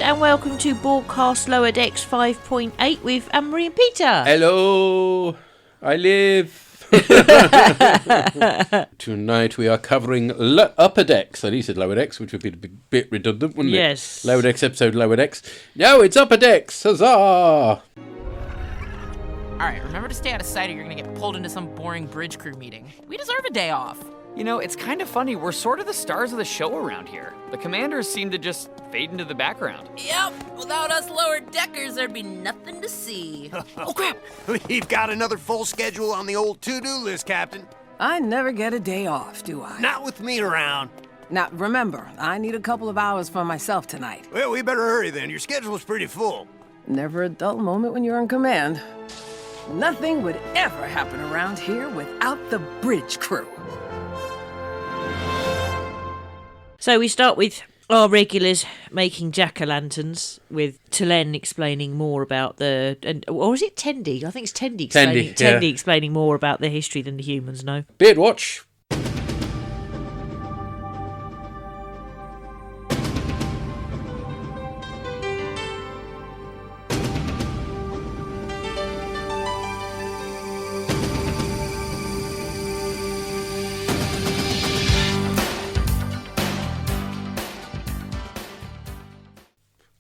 and welcome to Borgcast Lower Decks 5.8 with Anne-Marie and Peter. Hello, I live. Tonight we are covering Upper Decks. I said Lower Decks, which would be a bit redundant, wouldn't it? Yes. Lower Decks episode, Lower Decks. No, it's Upper Decks. Huzzah! Alright, remember to stay out of sight or you're gonna get pulled into some boring bridge crew meeting. We deserve a day off. You know, it's kind of funny. We're sort of the stars of the show around here. The commanders seem to just fade into the background. Yep, without us lower deckers, there'd be nothing to see. Oh, crap! We've got another full schedule on the old to-do list, Captain. I never get a day off, do I? Not with me around. Now, remember, I need a couple of hours for myself tonight. Well, we better hurry then. Your schedule's pretty full. Never a dull moment when you're in command. Nothing would ever happen around here without the bridge crew. So we start with our regulars making jack-o'-lanterns, with Telen explaining more about or is it Tendi? I think it's Tendi explaining more about the history than the humans know. Beardwatch.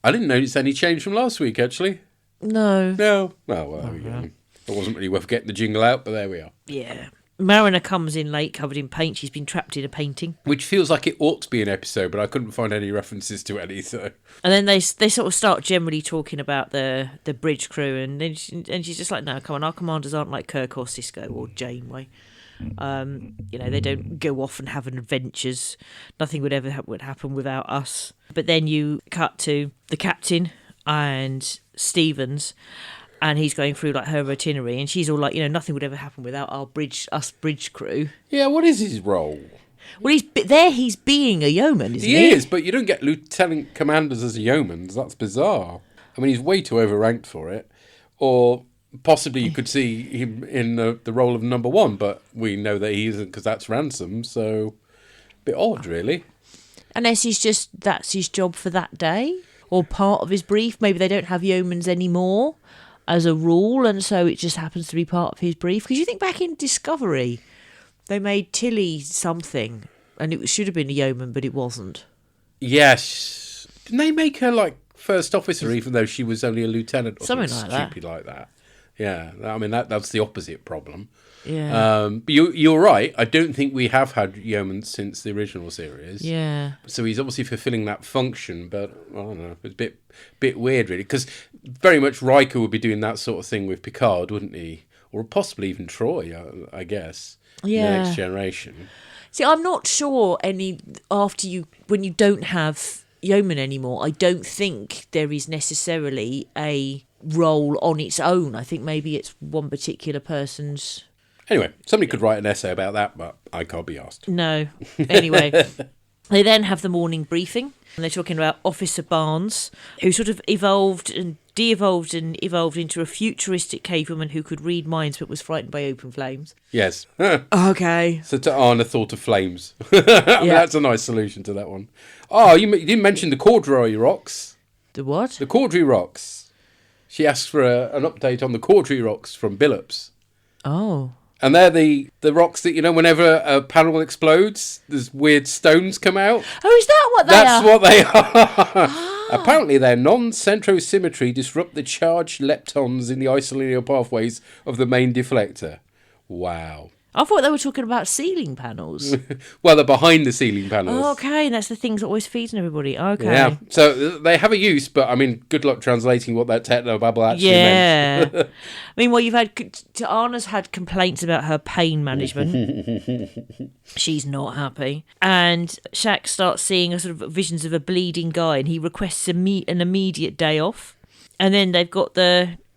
I didn't notice any change from last week, actually. No. Oh, well, there we go. It wasn't really worth getting the jingle out, but there we are. Yeah. Mariner comes in late, covered in paint. She's been trapped in a painting. Which feels like it ought to be an episode, but I couldn't find any references to any, so... And then they sort of start generally talking about the bridge crew, and then she's just like, no, come on, our commanders aren't like Kirk or Cisco or Janeway. They don't go off and have adventures. Nothing would ever would happen without us. But then you cut to the captain and Stevens, and he's going through like her itinerary, and she's all like, nothing would ever happen without us bridge crew. Yeah, what is his role? Well, he's being a yeoman, isn't he? He is, but you don't get lieutenant commanders as yeomans. That's bizarre. I mean, he's way too overranked for it. Or possibly you could see him in the role of number one, but we know that he isn't because that's Ransom, so a bit odd, really. Unless that's his job for that day, or part of his brief. Maybe they don't have yeomans anymore as a rule, and so it just happens to be part of his brief. Because you think back in Discovery, they made Tilly something, and it should have been a yeoman, but it wasn't. Yes. Didn't they make her, like, first officer, even though she was only a lieutenant or something stupid like that? Yeah, I mean, that's the opposite problem. Yeah. But you're right. I don't think we have had yeomen since the original series. Yeah. So he's obviously fulfilling that function, but I don't know. It's a bit weird, really, because very much Riker would be doing that sort of thing with Picard, wouldn't he? Or possibly even Troy, I guess. Yeah. In the Next Generation. See, I'm not sure when you don't have yeoman anymore, I don't think there is necessarily a role on its own. I think maybe it's one particular person's... Anyway, somebody could write an essay about that, but I can't be asked. No. Anyway, they then have the morning briefing, and they're talking about Officer Barnes, who sort of evolved and de-evolved and evolved into a futuristic cavewoman who could read minds but was frightened by open flames. Yes. Okay. So to Arna thought of flames. That's a nice solution to that one. Oh, you didn't mention the corduroy rocks. The what? The Caudry rocks. She asked for an update on the Caudry rocks from Billups. Oh. And they're the rocks that, whenever a panel explodes, there's weird stones come out. Oh, is that what they are? That's what they are. Apparently, their non-centrosymmetry disrupt the charged leptons in the isolinear pathways of the main deflector. Wow. I thought they were talking about ceiling panels. Well, they're behind the ceiling panels. Oh, okay, and that's the things that always feeding everybody. Okay. Yeah, so they have a use, but I mean, good luck translating what that techno-babble actually meant. Yeah. Meanwhile, Anna's had complaints about her pain management. She's not happy. And Shaq starts seeing a sort of visions of a bleeding guy, and he requests an immediate day off. And then they've got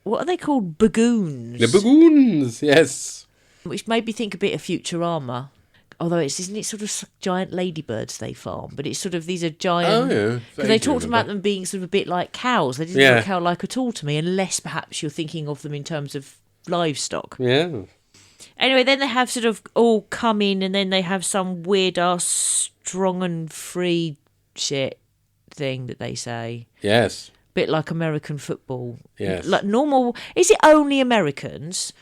what are they called? Bagoons. The bagoons, yes. Which made me think a bit of Futurama. Although isn't it sort of giant ladybirds they farm? But it's sort of, these are giant... Oh, yeah. Because they talked about them being sort of a bit like cows. They didn't look cow-like at all to me, unless perhaps you're thinking of them in terms of livestock. Yeah. Anyway, then they have sort of all come in, and then they have some weird-ass strong and free shit thing that they say. Yes. Bit like American football. Yes. Like normal. Is it only Americans?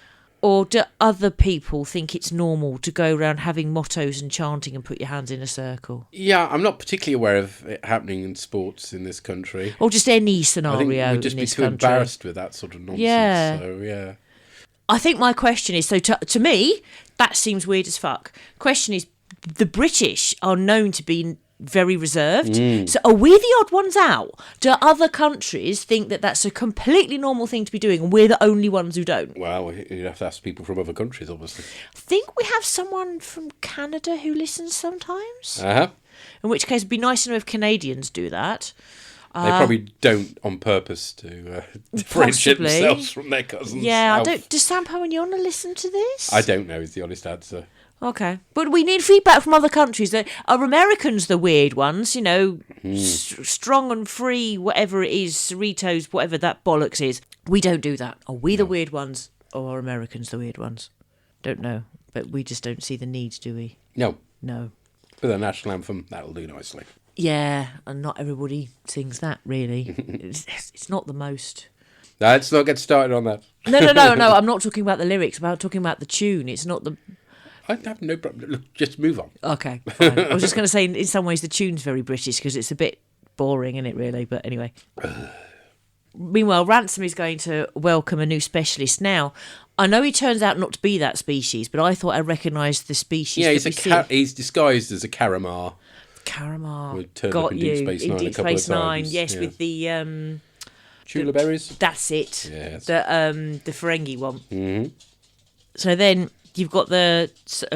Or do other people think it's normal to go around having mottos and chanting and put your hands in a circle? Yeah, I'm not particularly aware of it happening in sports in this country. Or just any I scenario think we'd just in be this too country? embarrassed with that sort of nonsense. Yeah. So, yeah. I think my question is, so to me, that seems weird as fuck. Question is, the British are known to be very reserved. So are we the odd ones out? Do other countries think that that's a completely normal thing to be doing and we're the only ones who don't? Well, you'd have to ask people from other countries, obviously. I think we have someone from Canada who listens sometimes. Uh-huh. In which case, it'd be nice to know if Canadians do that. They probably don't on purpose to differentiate possibly. themselves from their cousins. Yeah, I Alf. don't. Does Sam Poignona listen to this? I don't know is the honest answer. Okay, but we need feedback from other countries. That are Americans the weird ones? You know, strong and free, whatever it is, Cerritos, whatever that bollocks is. We don't do that. Are we the weird ones, or are Americans the weird ones? Don't know, but we just don't see the need, do we? No. No. But the national anthem, that'll do nicely. Yeah, and not everybody sings that. Really, it's not the most. Let's not get started on that. No. I'm not talking about the lyrics. I'm talking about the tune. It's not the. I have no problem. Look, just move on. Okay, fine. I was just going to say, in some ways, the tune's very British because it's a bit boring, isn't it, really? But anyway. Meanwhile, Ransom is going to welcome a new specialist. Now, I know he turns out not to be that species, but I thought I recognised the species. Yeah, he's disguised as a Caramar. Caramar. We'll turn Got up in you. Deep Space Nine in a Deep couple of Space Nine, times, yes, yeah. with the... Chula berries? That's it. Yes. The Ferengi one. Mm-hmm. So then you've got a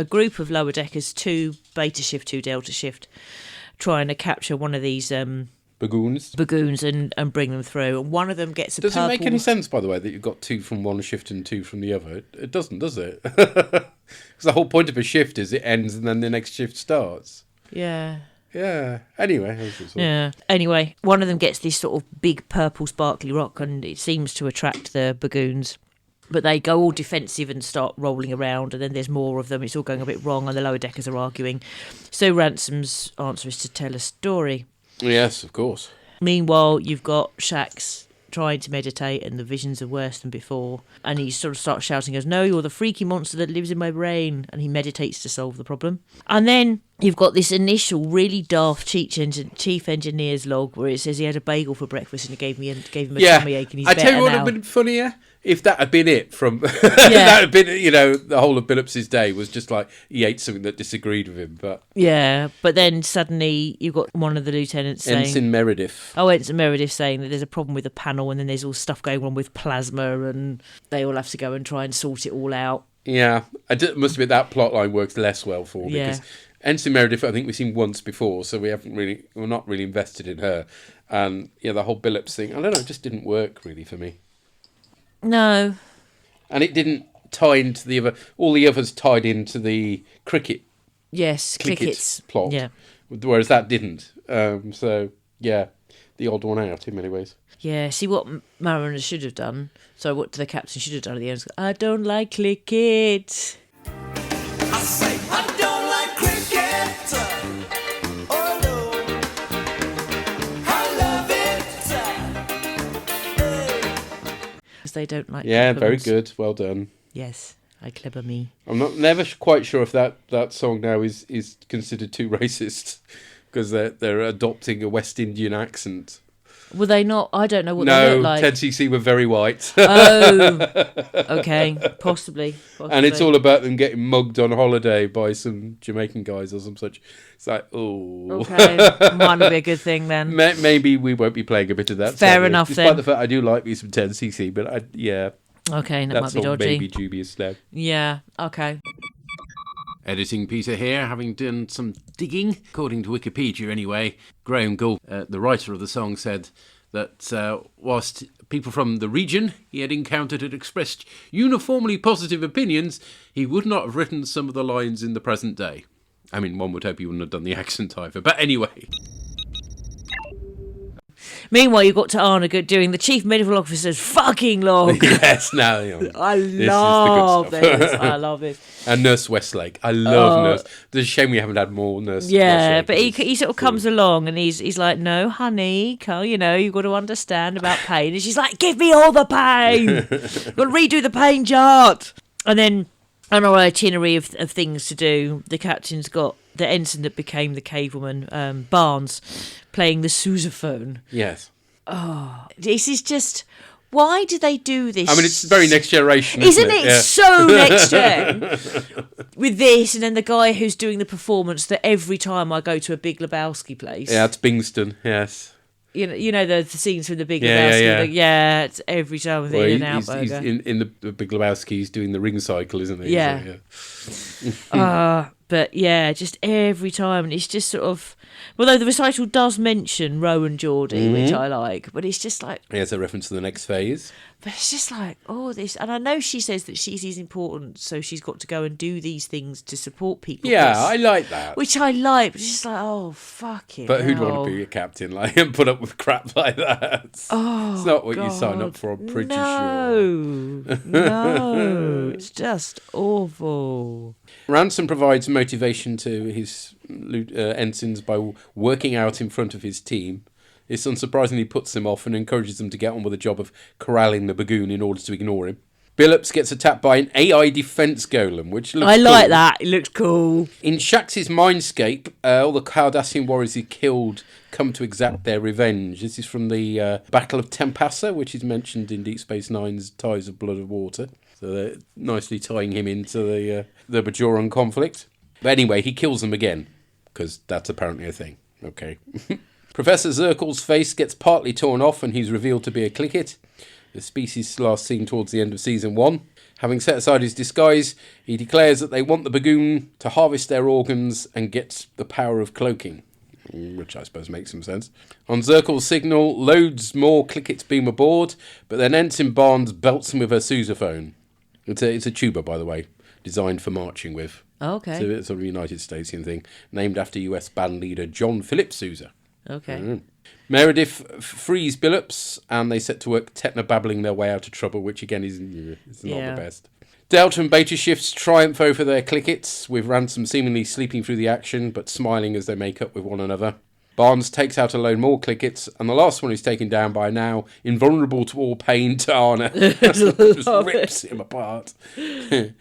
group of lower deckers, 2 Beta Shift, 2 Delta Shift, trying to capture one of these bagoons and bring them through. And one of them gets a Does purple... it make any sense, by the way, that you've got 2 from one shift and 2 from the other? It doesn't, does it? Because the whole point of a shift is it ends and then the next shift starts. Yeah. Yeah. Anyway. Yeah. Anyway, one of them gets this sort of big purple sparkly rock and it seems to attract the bagoons. But they go all defensive and start rolling around, and then there's more of them. It's all going a bit wrong, and the lower deckers are arguing. So Ransom's answer is to tell a story. Yes, of course. Meanwhile, you've got Shax trying to meditate, and the visions are worse than before. And he sort of starts shouting, goes, "No, you're the freaky monster that lives in my brain." And he meditates to solve the problem. And then you've got this initial really daft chief engineer's log where it says he had a bagel for breakfast and it gave him a tummy ache and he's I better tell you what now. would have been funnier if that had been it from that had been, the whole of Billups's day was just like he ate something that disagreed with him. But yeah, but then suddenly you've got one of the lieutenants saying, Ensign Meredith. Ensign Meredith saying that there's a problem with the panel and then there's all stuff going on with plasma and they all have to go and try and sort it all out. Yeah, it must admit that plot line works less well for me because Ensign Meredith, I think we've seen once before, so we're not really invested in her. And the whole Billups thing, I don't know, it just didn't work really for me. No. And it didn't tie into the other. All the others tied into the Clickets plot. Yeah. Whereas that didn't. So yeah, the odd one out in many ways. Yeah. See what Mariner should have done. So what the captain should have done at the end? I don't like Clickets. I say I don't like cricket. Oh no, I love it. Because they don't like. Yeah, very compliments. good. Well done. Yes, I clever me. I'm never quite sure if that song now is considered too racist because they're adopting a West Indian accent. Were they not? I don't know what they look like. 10cc were very white. Oh, okay, possibly. And it's all about them getting mugged on holiday by some Jamaican guys or some such. It's like, oh. Okay, might not be a good thing then. Maybe we won't be playing a bit of that. Fair enough despite then. the fact I do like me some 10cc, but Okay, that might that's be all dodgy. maybe dubious now. Yeah, okay. Editing Peter here, having done some digging. According to Wikipedia anyway, Graham Gould, the writer of the song, said that whilst people from the region he had encountered had expressed uniformly positive opinions, he would not have written some of the lines in the present day. I mean, one would hope he wouldn't have done the accent either, but anyway. Meanwhile, you got to Arna doing the chief medical officer's fucking log. Yes, now I this is the love good stuff. this. I love it. And Nurse Westlake. I love Nurse. There's a shame we haven't had more Nurse Yeah, Westlake. but he sort of comes along and he's like, no, honey, you've got to understand about pain. And she's like, give me all the pain. Got to redo the pain chart. And then on our itinerary of things to do, the captain's got the ensign that became the cavewoman, Barnes, playing the sousaphone. Yes. This is just... Why do they do this? I mean, it's very Next Generation, isn't it? Yeah. So Next Gen. With this, and then the guy who's doing the performance that every time I go to a Big Lebowski place. Yeah, it's Bingston, yes. You know the scenes from the Big Yeah, Lebowski. yeah. It's every time with Well, In and Out he's Burger. in the Big Lebowski, he's doing the ring cycle, isn't he? Yeah. So, But yeah, just every time, and it's just sort of. Although the recital does mention Roe and Geordie, which I like, but it's just like. Here's a reference to the next phase. But it's just like, this. And I know she says that she's important, so she's got to go and do these things to support people. Yeah, I like that. Which I like, but it's just like, oh, fuck it. But who'd want to be a captain and put up with crap like that? It's not what you sign up for, I'm pretty sure. No, it's just awful. Ransom provides motivation to his ensigns by working out in front of his team. This unsurprisingly puts them off and encourages them to get on with the job of corralling the bagoon in order to ignore him. Billups gets attacked by an AI defense golem, which looks I like cool. that. It looks cool. In Shax's mindscape, all the Cardassian warriors he killed come to exact their revenge. This is from the Battle of Tempasa, which is mentioned in Deep Space Nine's Ties of Blood and Water. So they're nicely tying him into the Bajoran conflict. But anyway, he kills them again, because that's apparently a thing. Okay. Professor Zirkel's face gets partly torn off and he's revealed to be a Clicket, the species last seen towards the end of Season 1. Having set aside his disguise, he declares that they want the bagoon to harvest their organs and get the power of cloaking, which I suppose makes some sense. On Zirkel's signal, loads more Clickets beam aboard, but then Ensign Barnes belts him with her sousaphone. It's a tuba, by the way, designed for marching with. Okay. So it's a United Statesian thing, named after US band leader John Philip Sousa. Okay. Meredith frees Billups, and they set to work techno-babbling their way out of trouble, which again is not the best. Delta and Beta shifts triumph over their Clickets, with Ransom seemingly sleeping through the action, but smiling as they make up with one another. Barnes takes out a load more Clickets, and the last one is taken down by now invulnerable to all pain Tarna. Just rips him apart. The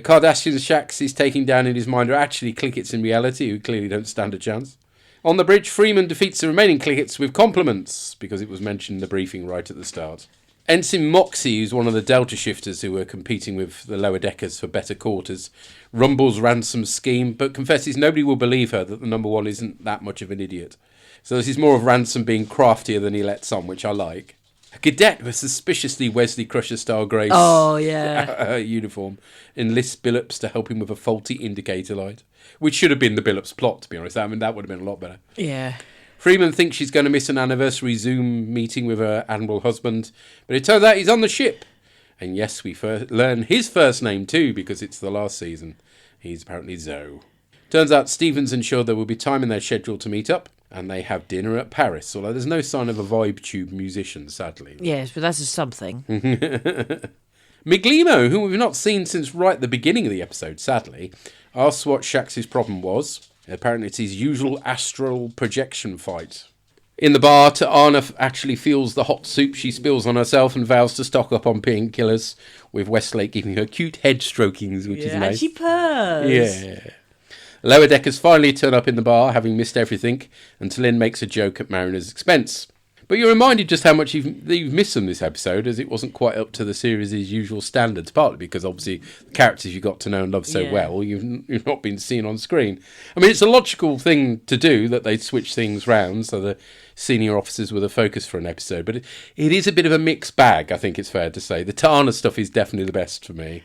Cardassian Shax is taking down in his mind are actually Clickets in reality, who clearly don't stand a chance. On the bridge, Freeman defeats the remaining Clickets with compliments, because it was mentioned in the briefing right at the start. Ensign Moxie, who's one of the Delta shifters who were competing with the lower deckers for better quarters, rumbles Ransom's scheme, but confesses nobody will believe her that the number one isn't that much of an idiot. So this is more of Ransom being craftier than he lets on, which I like. A cadet with suspiciously Wesley Crusher-style grace uniform enlists Billups to help him with a faulty indicator light, which should have been the Billups plot, to be honest. I mean, that would have been a lot better. Yeah. Freeman thinks she's going to miss an anniversary Zoom meeting with her Admiral husband, but it turns out he's on the ship. And yes, we learn his first name too, because it's the last season. He's apparently Zoe. Turns out Stephen's ensured there will be time in their schedule to meet up, and they have dinner at Paris, although there's no sign of a Vibe Tube musician, sadly. Yes, but that's something. Miglimo, whom we've not seen since right at the beginning of the episode, sadly, asks what Shax's problem was. Apparently it's his usual astral projection fight. In the bar, Ta'ana actually feels the hot soup she spills on herself and vows to stock up on painkillers, with Westlake giving her cute head strokings, which is nice. And she purrs. Yeah. Lower Deckers finally turn up in the bar, having missed everything, and T'Lyn makes a joke at Mariner's expense. But you're reminded just how much you've missed from this episode, as it wasn't quite up to the series' usual standards, partly because obviously the characters you got to know and love so well, you've not been seen on screen. I mean, it's a logical thing to do that they switch things round so the senior officers were the focus for an episode, but it is a bit of a mixed bag, I think it's fair to say. The Ta'ana stuff is definitely the best for me.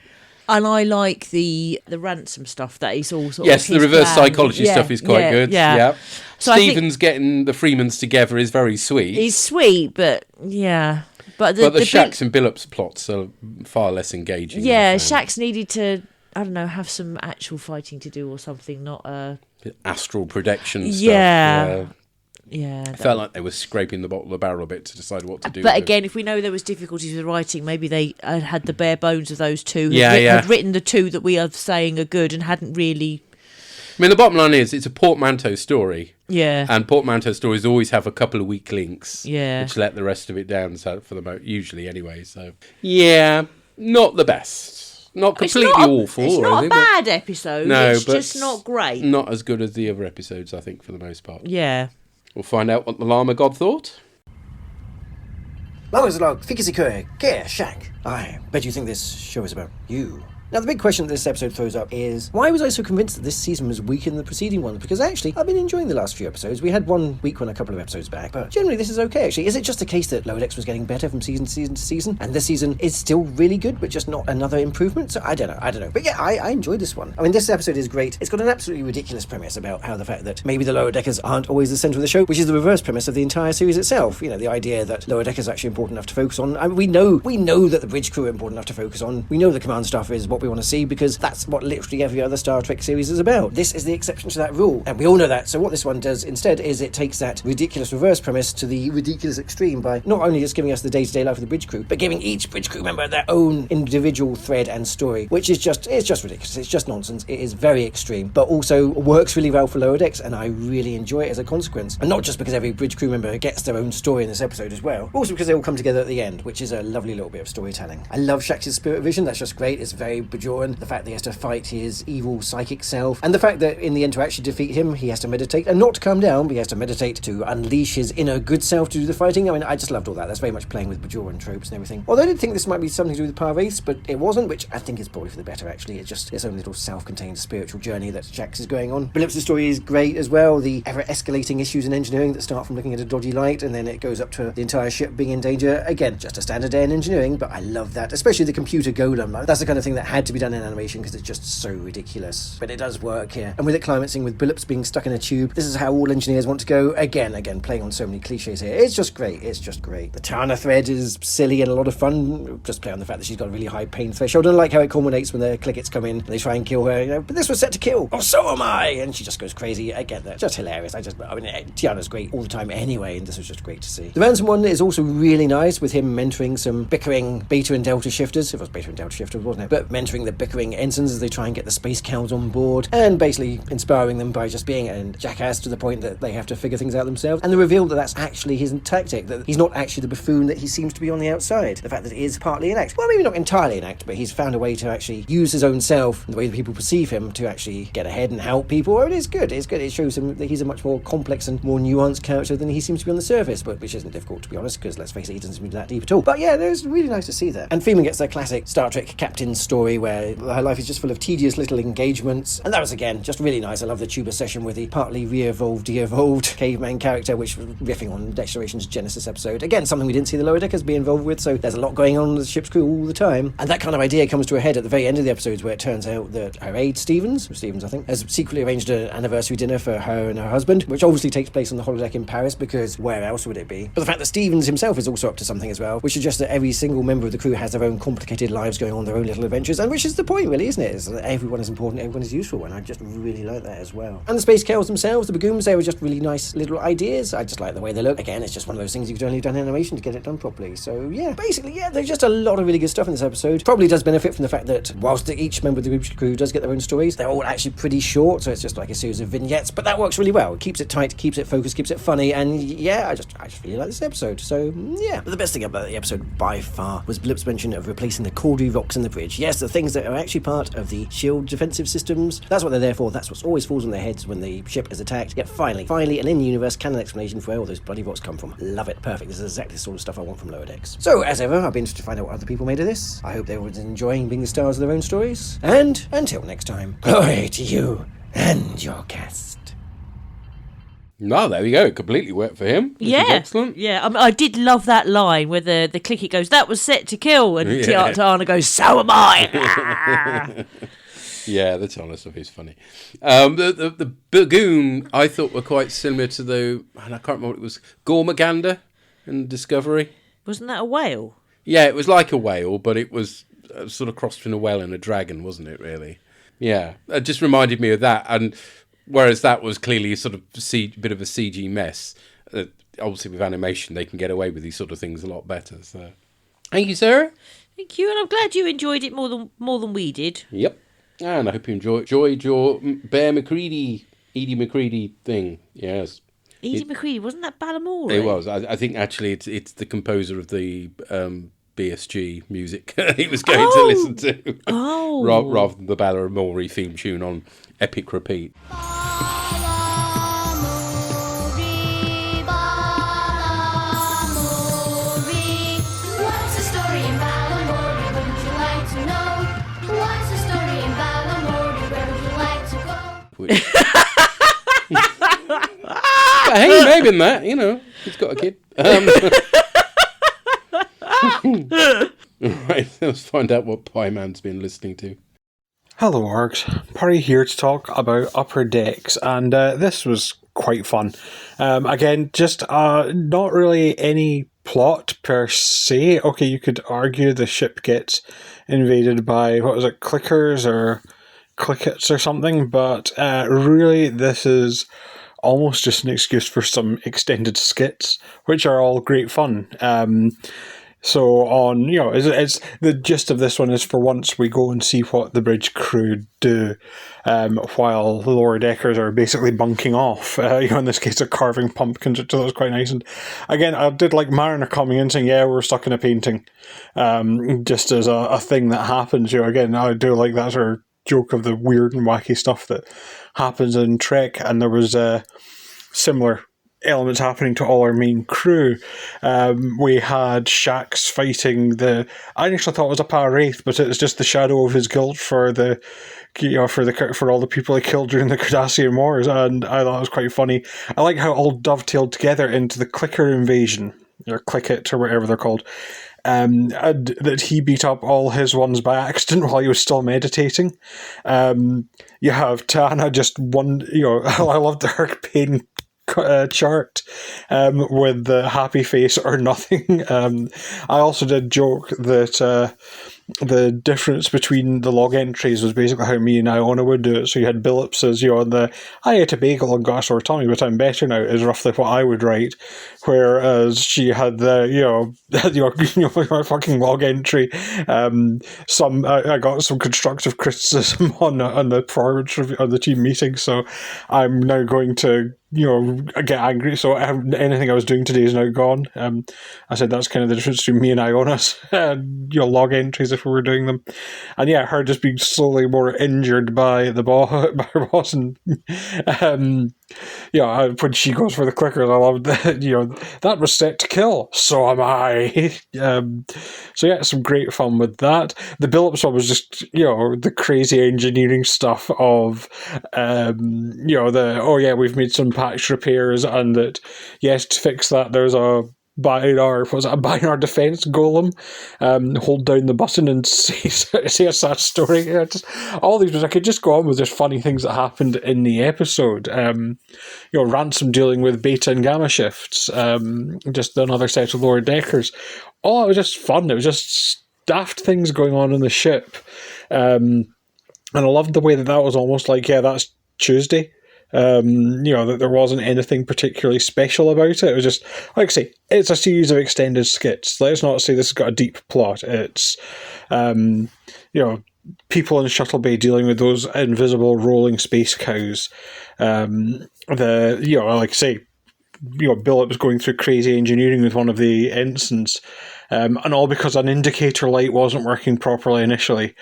And I like the Ransom stuff that is all sort yes, of the reverse plan. psychology stuff is quite good. Yeah. So Stephen's getting the Freemans together is very sweet. He's sweet, but yeah. But the Shax and Billups plots are far less engaging. Yeah, Shax needed to, I don't know, have some actual fighting to do or something, not astral projection stuff. Yeah. Yeah. I felt like they were scraping the bottom of the barrel a bit to decide what to do. But with again, if we know there was difficulties with writing, maybe they had the bare bones of those two. Yeah, Had written the two that we are saying are good and hadn't really. I mean, the bottom line is it's a portmanteau story. Yeah. And portmanteau stories always have a couple of weak links. Yeah. Which let the rest of it down, so for the usually anyway. So yeah, not the best. Not completely awful. It's or not a anything, bad episode. No, It's but just not great. Not as good as the other episodes, I think, for the most part. Yeah. We'll find out what the llama god thought. Llamas log, Fikisi Care, Shack. I bet you think this show is about you. Now, the big question that this episode throws up is, why was I so convinced that this season was weaker than the preceding one? Because actually, I've been enjoying the last few episodes. We had one weak one a couple of episodes back, but generally this is okay, actually. Is it just a case that Lower Decks was getting better from season to season to season, and this season is still really good, but just not another improvement? So I don't know. But yeah, I enjoyed this one. I mean, this episode is great. It's got an absolutely ridiculous premise about how the fact that maybe the Lower Deckers aren't always the centre of the show, which is the reverse premise of the entire series itself. You know, the idea that Lower Deckers are actually important enough to focus on. I mean, we know that the bridge crew are important enough to focus on. We know the command staff is what we want to see, because that's what literally every other Star Trek series is about. This is the exception to that rule, and we all know that. So what this one does instead is it takes that ridiculous reverse premise to the ridiculous extreme by not only just giving us the day-to-day life of the bridge crew, but giving each bridge crew member their own individual thread and story, which is just ridiculous. It's just nonsense. It is very extreme, but also works really well for Lower Decks, and I really enjoy it as a consequence. And not just because every bridge crew member gets their own story in this episode as well, also because they all come together at the end, which is a lovely little bit of storytelling. I love Shax's spirit vision. That's just great. It's very Bajoran. The fact that he has to fight his evil psychic self, and the fact that in the end to actually defeat him, he has to meditate, and not to calm down, but he has to meditate to unleash his inner good self to do the fighting. I mean, I just loved all that. That's very much playing with Bajoran tropes and everything. Although I did think this might be something to do with Power Wraiths, but it wasn't, which I think is probably for the better, actually. It's just its own little self-contained spiritual journey that Shax is going on. Phillips' story is great as well. The ever-escalating issues in engineering that start from looking at a dodgy light, and then it goes up to the entire ship being in danger. Again, just a standard day in engineering, but I love that, especially the computer golem. That's the kind of thing that had to be done in animation because it's just so ridiculous. But it does work here. And with it climaxing with Billups being stuck in a tube, this is how all engineers want to go. Again, playing on so many cliches here. It's just great. The Tana thread is silly and a lot of fun. Just play on the fact that she's got a really high pain threshold. And I like how it culminates when the Clickets come in and they try and kill her, you know, but this was set to kill. Oh, so am I! And she just goes crazy. I get that. Just hilarious. I mean, Tiana's great all the time anyway, and this was just great to see. The Ransom one is also really nice, with him mentoring some bickering Beta and Delta shifters. It was Beta and Delta shifters, wasn't it? But mentoring the bickering ensigns as they try and get the space cows on board, and basically inspiring them by just being a jackass to the point that they have to figure things out themselves. And the reveal that that's actually his tactic, that he's not actually the buffoon that he seems to be on the outside. The fact that it is partly an act. Well, maybe not entirely an act, but he's found a way to actually use his own self and the way that people perceive him to actually get ahead and help people. And it's good. It shows him that he's a much more complex and more nuanced character than he seems to be on the surface, but which isn't difficult, to be honest, because let's face it, he doesn't seem to be that deep at all. But yeah, it was really nice to see that. And Freeman gets their classic Star Trek captain story where her life is just full of tedious little engagements, and that was again just really nice. I love the tuba session with the partly de-evolved caveman character, which was riffing on Declaration's Genesis episode. Again, something we didn't see the Lower Deckers be involved with, so there's a lot going on with the ship's crew all the time. And that kind of idea comes to a head at the very end of the episodes, where it turns out that her aide Stevens I think, has secretly arranged an anniversary dinner for her and her husband, which obviously takes place on the holodeck in Paris, because where else would it be? But the fact that Stevens himself is also up to something as well, which suggests that every single member of the crew has their own complicated lives going on, their own little adventures, and which is the point, really, isn't it? Is that everyone is important, everyone is useful, and I just really like that as well. And the space cows themselves, the Bagooms, they were just really nice little ideas. I just like the way they look. Again, it's just one of those things you could only have done in animation to get it done properly. So yeah, basically, yeah, there's just a lot of really good stuff in this episode. Probably does benefit from the fact that whilst each member of the crew does get their own stories, they're all actually pretty short, so it's just like a series of vignettes, but that works really well. It keeps it tight, keeps it focused, keeps it funny, and yeah, I just really like this episode. So yeah, but the best thing about the episode by far was Blip's mention of replacing the Caudry rocks in the bridge. Yes, the things that are actually part of the shield defensive systems. That's what they're there for. That's what always falls on their heads when the ship is attacked. Yet finally, an in-universe canon explanation for where all those bloody rocks come from. Love it. Perfect. This is exactly the sort of stuff I want from Lower Decks. So, as ever, I'll be interested to find out what other people made of this. I hope they were enjoying being the stars of their own stories. And until next time, glory to you and your cast. No, there we go. It completely worked for him. Yeah, excellent. Yeah, I did love that line where the Clicket goes, "That was set to kill," and Tiana goes, "So am I." Yeah, the Tana stuff is funny. The Bagoon I thought were quite similar to and I can't remember what it was, Gormagander in Discovery. Wasn't that a whale? Yeah, it was like a whale, but it was sort of crossed between a whale and a dragon, wasn't it, really? Yeah, it just reminded me of that. And whereas that was clearly sort of a bit of a CG mess, Obviously, with animation, they can get away with these sort of things a lot better. So, thank you, Sarah. Thank you, and I'm glad you enjoyed it more than we did. Yep. And I hope you enjoyed your Bear McCready, Edie McCready thing. Yes. Edie McCready, wasn't that Ballamore? It was. I think actually it's the composer of the BSG music he was going to listen to. Oh. Rather than the Ballamore theme tune on epic repeat. What's the story in Ballamore? Wouldn't you like to know? What's the story in Ballamore? Where would you like to go? But hey, maybe in that, he's got a kid. Right, let's find out what Pie Man's been listening to. Hello, Orgs. Purry here to talk about Upper Decks, and this was quite fun. Again, just not really any plot per se. Okay, you could argue the ship gets invaded by, clickers or clickets or something, but really this is almost just an excuse for some extended skits, which are all great fun. So it's the gist of this one is for once we go and see what the bridge crew do, while the lower deckers are basically bunking off. In this case, they're carving pumpkins, which was quite nice. And again, I did like Mariner coming in saying, "Yeah, we're stuck in a painting," just as a thing that happens. Again, I do like that sort of joke of the weird and wacky stuff that happens in Trek, and there was similar elements happening to all our main crew. We had Shax fighting I initially thought it was a Para-Wraith, but it was just the shadow of his guilt for for all the people he killed during the Cardassian Wars, and I thought it was quite funny. I like how it all dovetailed together into the Clicker invasion, or Clicket, or whatever they're called. And that he beat up all his ones by accident while he was still meditating. You have Tana just one, I loved her pain chart with the happy face or nothing. I also did joke that the difference between the log entries was basically how me and Iona would do it. So you had Billups as, on the "I ate a bagel and got a sore tummy, but I'm better now" is roughly what I would write. Whereas she had the, my fucking log entry. I got some constructive criticism on the performance review on the team meeting, so I'm now going to get angry. So anything I was doing today is now gone. I said that's kind of the difference between me and Iona's log entries if we were doing them. And yeah, her just being slowly more injured by the her boss, and when she goes for the clickers, I loved that. That was set to kill. So am I. So yeah, some great fun with that. The Billups one was just the crazy engineering stuff of we've made some patch repairs, and that yes, to fix that there's a Binar defense golem. Hold down the button and say a sad story. Just all these. I could just go on with just funny things that happened in the episode. Ransom dealing with beta and gamma shifts. Just another set of lower deckers. Oh, it was just fun. It was just daft things going on in the ship. And I loved the way that was almost like, that's Tuesday. That there wasn't anything particularly special about it. It was just, like I say, it's a series of extended skits. Let's not say this has got a deep plot. It's, people in Shuttle Bay dealing with those invisible rolling space cows. Like I say, Billup was going through crazy engineering with one of the ensigns, and all because an indicator light wasn't working properly initially.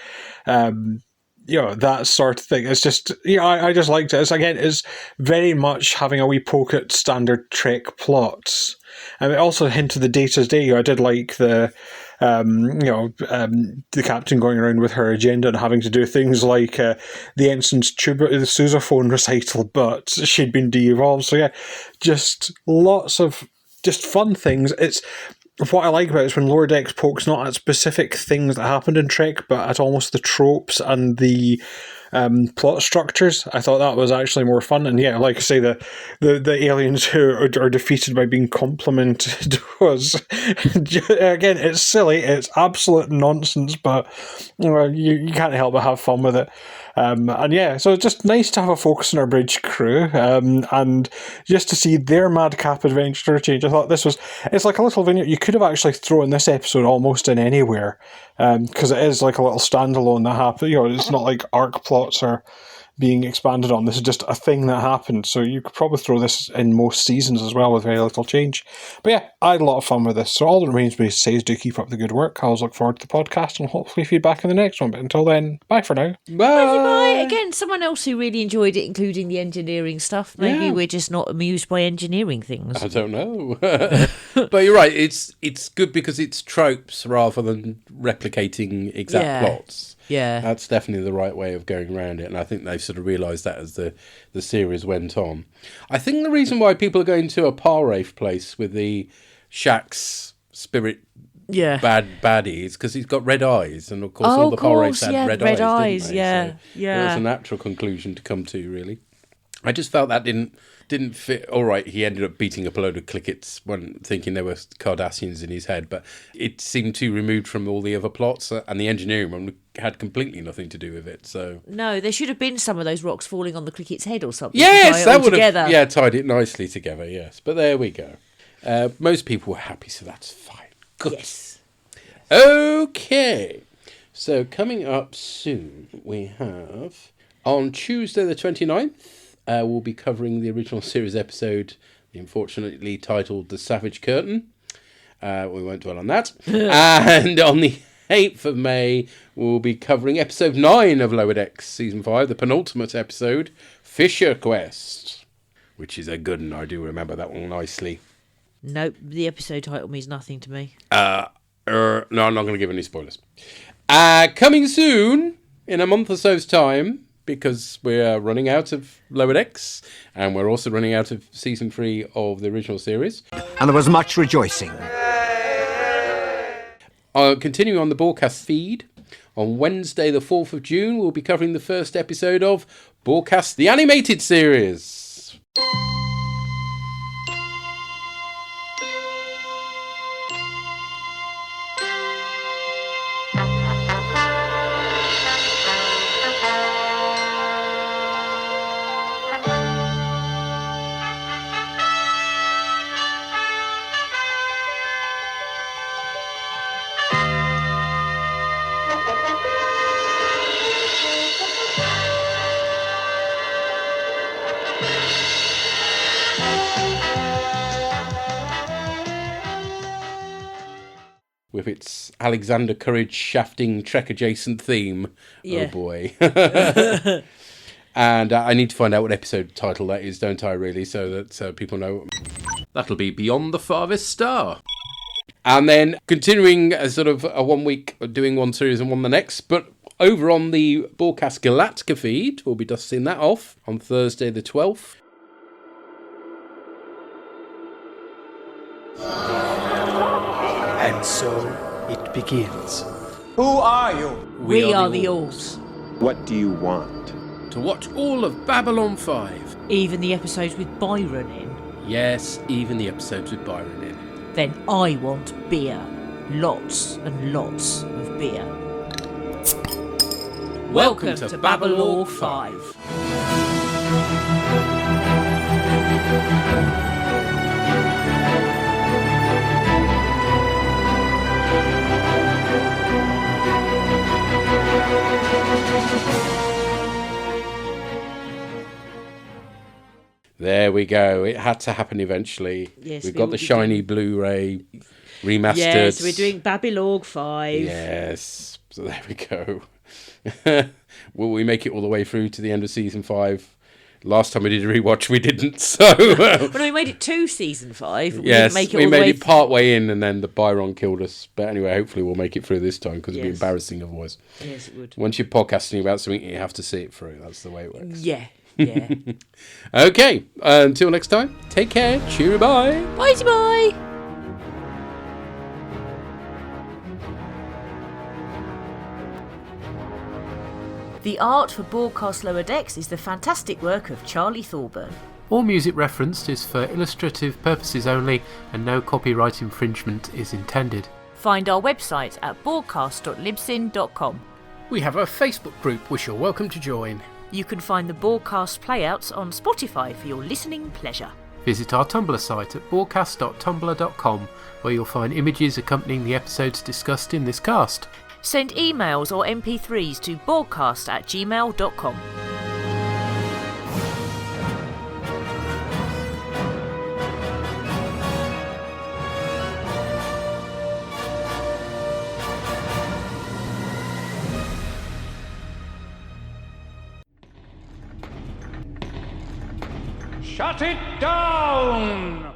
That sort of thing. It's just, I just liked it. It's very much having a wee poke at standard Trek plots. And it also hinted the Data's Day. I did like the captain going around with her agenda and having to do things like the ensign's the sousaphone recital, but she'd been de-evolved. So yeah, just lots of just fun things. It's what I like about it is when Lower Decks pokes not at specific things that happened in Trek, but at almost the tropes and the plot structures. I thought that was actually more fun. And yeah, like I say, the aliens who are defeated by being complimented was, again, it's silly, it's absolute nonsense, but you can't help but have fun with it. And yeah, so it's just nice to have a focus on our bridge crew, and just to see their madcap adventure change. I thought it's like a little vignette. You could have actually thrown this episode almost in anywhere, because it is like a little standalone that happened. It's not like arc plots are being expanded on. This is just a thing that happened, so you could probably throw this in most seasons as well with very little change. But yeah, I had a lot of fun with this, so all that remains me to say is do keep up the good work. I always look forward to the podcast and hopefully feedback in the next one, but until then, bye for now. Bye. Again, someone else who really enjoyed it, including the engineering stuff. Maybe we're just not amused by engineering things. I don't know. But you're right, it's good because it's tropes rather than replicating exact plots. Yeah. That's definitely the right way of going around it, and I think they've sort of realised that as the series went on. I think the reason why people are going to a Palwraith place with the Shaxx spirit bad baddie is because he's got red eyes, and of course all the Palwraiths had red eyes, didn't they? So it was a natural conclusion to come to, really. I just felt that didn't fit. All right, he ended up beating up a load of Clickets when thinking they were Cardassians in his head, but it seemed too removed from all the other plots, and the engineering one had completely nothing to do with it. So no, there should have been some of those rocks falling on the Clicket's head or something. Yes, that would have tied it nicely together. Yes, but there we go. Most people were happy, so that's fine. Good. Yes. Okay. So coming up soon, we have on Tuesday the 29th. We'll be covering the original series episode, unfortunately titled The Savage Curtain. We won't dwell on that. And on the 8th of May, we'll be covering episode 9 of Lower Decks, season 5, the penultimate episode, Fissure Quest, which is a good one. I do remember that one nicely. Nope, the episode title means nothing to me. No, I'm not going to give any spoilers. Coming soon, in a month or so's time, because we're running out of Lower Decks, and we're also running out of season 3 of the original series. And there was much rejoicing. Continuing on the Borgcast feed, on Wednesday the 4th of June, we'll be covering the first episode of Borgcast the Animated Series. With its Alexander Courage shafting Trek adjacent theme. Yeah. Oh boy. And I need to find out what episode title that is, don't I, really, so that people know. That'll be Beyond the Farthest Star. And then continuing as sort of a 1 week doing one series and one the next, but over on the Borgcast Galactica feed, we'll be dusting that off on Thursday the 12th. And so it begins. Who are you? We are the Alls. What do you want? To watch all of Babylon 5. Even the episodes with Byron in. Yes, even the episodes with Byron in. Then I want beer. Lots and lots of beer. Welcome to Babylon 5. There we go. It had to happen eventually. Yes, We've got the shiny Blu-ray remastered. Yes, we're doing Babylon 5. Yes. So there we go. Will we make it all the way through to the end of season 5? Last time we did a rewatch, we didn't. So well, no, we made it to season 5. Yes, we made it part way in, and then the Byron killed us. But anyway, hopefully we'll make it through this time because it'd be embarrassing otherwise. Yes, it would. Once you're podcasting about something, you have to see it through. That's the way it works. Yeah. Yeah. Okay. Until next time. Take care. Cheerio. Bye. Bye. The art for Borgcast Lower Decks is the fantastic work of Charlie Thorburn. All music referenced is for illustrative purposes only, and no copyright infringement is intended. Find our website at borgcast.libsyn.com. We have a Facebook group which you're welcome to join. You can find the Borgcast playouts on Spotify for your listening pleasure. Visit our Tumblr site at borgcast.tumblr.com, where you'll find images accompanying the episodes discussed in this cast. Send emails or MP3s to borgcast@gmail.com. Shut it down!